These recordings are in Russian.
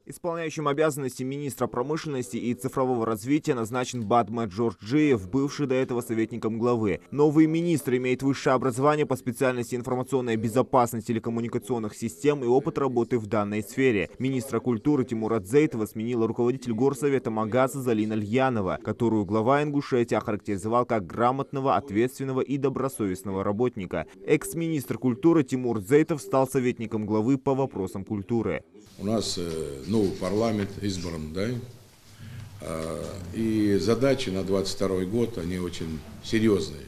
Исполняющим обязанности министра промышленности и цифрового развития назначен Бадме Джорджиев, бывший до этого советником главы. Новый министр имеет высшее образование по специальности информационная безопасность телекоммуникационных систем и опыт работы в данной сфере. Министра культуры Тимура Дзейтова сменила руководитель горсовета Магаза Залина Льянова, которую глава Ингушетии охарактеризовал как грамотного, ответственного и добросовестного работника. Экс-министр культуры Тимур Дзейтов стал советником главы по вопросам культуры. У нас новый парламент избран, да, и задачи на 2022 год, они очень серьезные.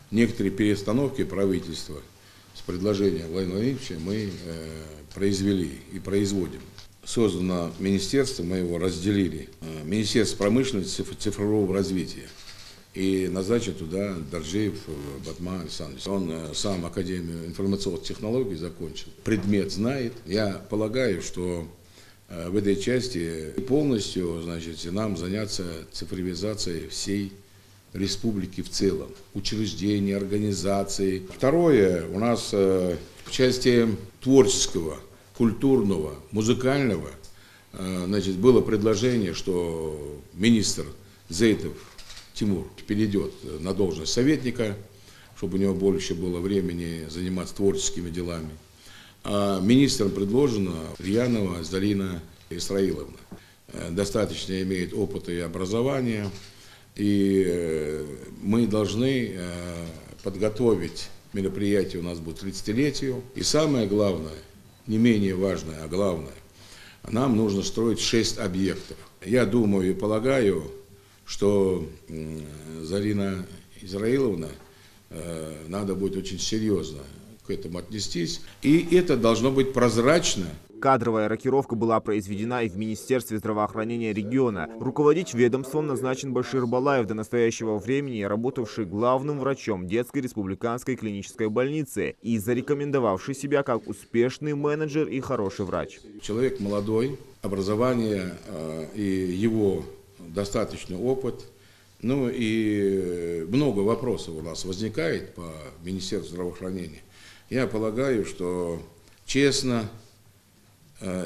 Некоторые перестановки правительства с предложением Владимира Владимировича мы произвели и производим. Создано министерство, мы его разделили. Министерство промышленности и цифрового развития. И назначен туда Дарджиев Батма Александрович. Он сам Академию информационных технологий закончил. Предмет знает. Я полагаю, что в этой части полностью, значит, нам заняться цифровизацией всей республики в целом. Учреждений, организаций. Второе, у нас в части творческого, культурного, музыкального, значит, было предложение, что министр Дзейтов Тимур перейдет на должность советника, чтобы у него больше было времени заниматься творческими делами. А министром предложена Льянова Залина Исраиловна. Достаточно имеет опыта и образования, и мы должны подготовить мероприятие, у нас будет 30-летию. И самое главное, не менее важное, а главное, нам нужно строить 6 объектов. Я думаю и полагаю, что Залина Израиловна, надо будет очень серьезно к этому отнестись. И это должно быть прозрачно. Кадровая рокировка была произведена и в Министерстве здравоохранения региона. Руководить ведомством назначен Башир Балаев, до настоящего времени работавший главным врачом детской республиканской клинической больницы и зарекомендовавший себя как успешный менеджер и хороший врач. Человек молодой, образование и его достаточный опыт. Ну и много вопросов у нас возникает по Министерству здравоохранения. Я полагаю, что честно,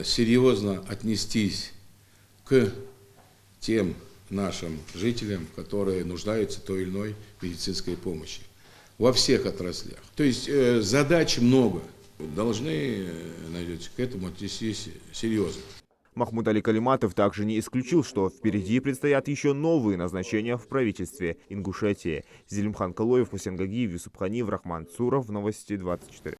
серьезно отнестись к тем нашим жителям, которые нуждаются в той или иной медицинской помощи во всех отраслях. То есть задач много. Должны, значит, к этому отнестись серьезно. Махмуд Али Калиматов также не исключил, что впереди предстоят еще новые назначения в правительстве Ингушетии. Зелимхан Калоев, Хусен Гагиев, Юсуп Ханив, Рахман Цуров. Новости 24.